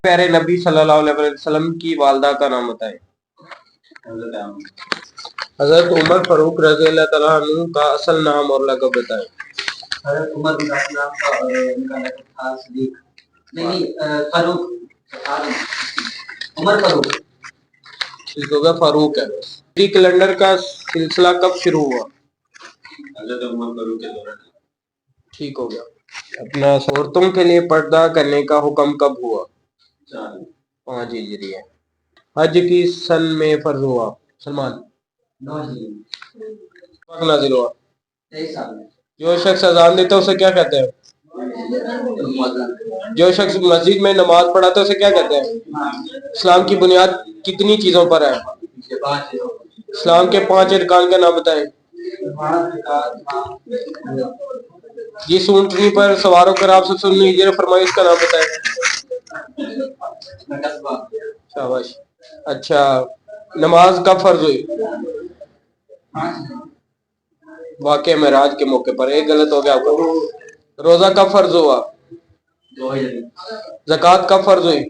پیارے نبی صلی اللہ علیہ وسلم کی والدہ کا نام بتائیں۔ حضرت عمر فاروق رضی اللہ تعالیٰ عنہ کا اصل نام اور لقب بتائیں۔ حضرت عمر بن عثمان کا ان کا لقب تھا صدیق، نہیں فاروق، عمر فاروق، ٹھیک ہوگا، فاروق ہے۔ ہجری کیلنڈر کا سلسلہ کب شروع ہوا؟ حضرت عمر فاروق کے دوران۔ ٹھیک ہو گیا۔ اپنا عورتوں کے لیے پردہ کرنے کا حکم کب ہوا؟ 5 ہجری ہے۔ حج کی سن میں فرض ہوا؟ سلمان 9 ہجری نازل ہوا؟ 23 سال میں۔ جو شخص اذان دیتا ہے اسے کیا کہتے ہیں؟ جو شخص مسجد میں نماز پڑھاتا ہے اسے کیا کہتے ہیں؟ اسلام کی بنیاد کتنی چیزوں پر ہے؟ اسلام کے 5 ارکان کا نام بتائیں۔ جس اونٹنی پر سوار ہو کر آپ سے ہجرت فرمائی اس کا نام بتائیں۔ شاباش۔ اچھا، نماز کب فرض ہوئی؟ واقعہ معراج کے موقع پر۔ ایک غلط ہو گیا آپ کو۔ روزہ کب فرض ہوا؟ زکوٰۃ کب فرض ہوئی؟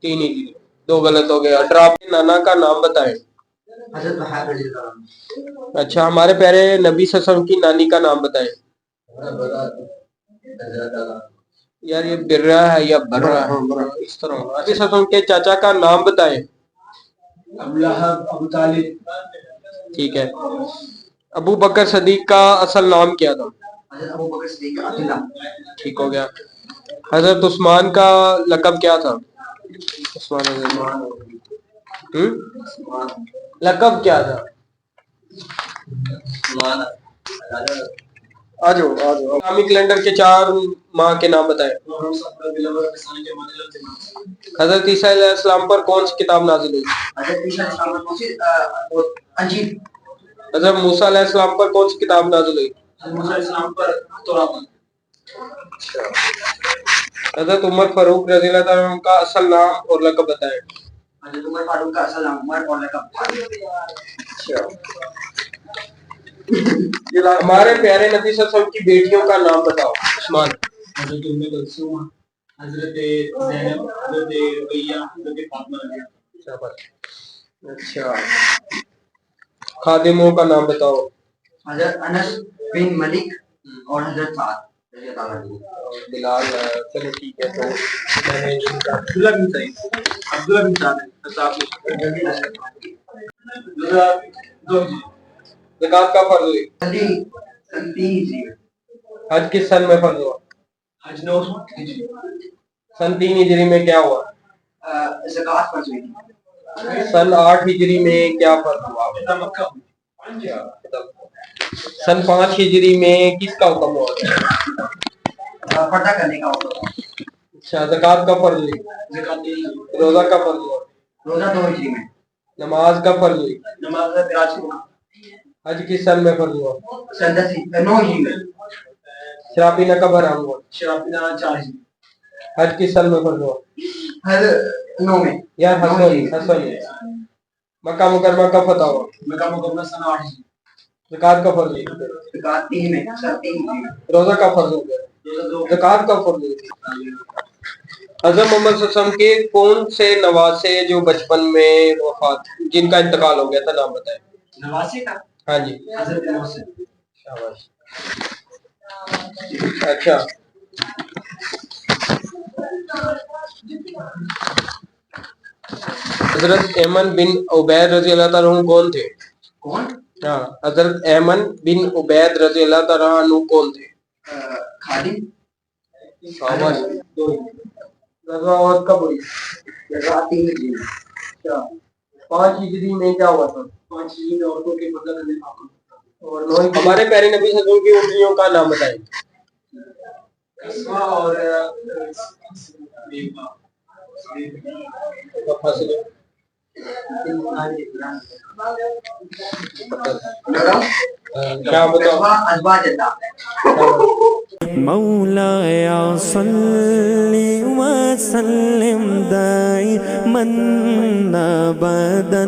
3 ہجری۔ 2 غلط ہو گیا۔ ڈراپے نانا کا نام بتائیں۔ اچھا، ہمارے پیارے نبی صلی اللہ علیہ وسلم کی نانی کا نام بتائیں۔ یار یہ برا ہے یا برا ہے؟ اس طرح نبی صلی اللہ علیہ وسلم کے چاچا کا نام بتائیں۔ ابو طالب۔ ٹھیک ہے۔ ابو بکر صدیق کا اصل نام کیا تھا؟ حضرت ابو بکر صدیق عبداللہ۔ ٹھیک ہو گیا۔ حضرت عثمان کا لقب کیا تھا؟ عثمان لقب کیا تھا؟ آجو اسلامی کیلنڈر کے 4 ماہ کے نام بتائیں۔ حضرت عیسیٰ علیہ السلام پر کون سی کتاب نازل ہوئی؟ حضرت موسیٰ علیہ السلام پر کون سی کتاب نازل ہوئی؟ حضرت عمر فاروق رضی اللہ تعالیٰ عنہ کا اصل نام اور لقب بتائیں۔ حضرت عمر فاروق کا اصل نام عمر اور لقب۔ ہمارے پیارے نبی صلی اللہ علیہ وسلم کی بیٹیوں کا نام بتاؤ۔ عثمان۔ حضرت ام کلثوم، حضرت زینب، حضرت رقیہ، حضرت فاطمہ رضی اللہ۔ اچھا، خادموں کا نام بتاؤ۔ حضرت انس بن ملک اور حضرت سعد رضی اللہ عنہ۔ بلال۔ چلو ٹھیک ہے، تو عبداللہ بن سعید، عبداللہ بن سعد، زکوٰۃ کا فرض ہوئی؟ حج کس سن میں فرض ہوا؟ حج 9 ہجری۔ سن 3 ہجری میں کیا ہوا؟ زکوٰۃ فرض ہوئی تھی۔ سن 8 ہجری میں کیا فرض ہوا؟ سن 5 ہجری میں کس کا حکم ہوا؟ پردہ کرنے کا حکم۔ اچھا، زکوٰۃ کا فرض ہوئی؟ روزہ کا فرض ہوا؟ روزہ 2 ہجری میں۔ نماز کا فرض ہوئی؟ نماز معراج کو۔ حج کس سن میں فرض ہوا؟ سن 9 ہجری میں۔ شراب پینا کب حرام ہوا؟ شراب پینا 4 ہجری۔ حج کس سن میں فرض ہوا؟ حج 9 میں۔ یار حسن مکہ مکرمہ کب فتح ہوا؟ مکہ مکرمہ سن 8 ہجری۔ زکوٰۃ کا فرض ہوئی؟ زکوٰۃ 3 میں، سن 3 ہجری میں۔ روزہ کا فرض ہو گیا؟ زکوٰۃ کا فرض ہوئی؟ حضرت محمد صلی اللہ علیہ وسلم کے کون سے نواسے جو بچپن میں وفات جن کا انتقال ہو گیا تھا نام بتائیں۔ نواسے کا؟ ہاں جی۔ حضرت محسن۔ شاباش۔ اچھا، حضرت ایمن بن عبید رضی اللہ تعالیٰ عنہ کون تھے؟ کون؟ ہاں، حضرت ایمن بن عبید رضی اللہ تعالیٰ عنہ کون تھے؟ خادم۔ شاباش۔ غزوہ کب ہوئی؟ 3 ہجری میں۔ 5 ہجری میں کیا ہوا تھا؟ 5 ہجری میں عورتوں کے پردہ کرنے کا حکم۔ اور ہمارے پیارے نبی صلی اللہ علیہ وسلم کی اونٹنیوں کا نام بتائیں۔ قصوہ اور کیا بتاؤ؟ مولایا صلی وسلم دائما ابدا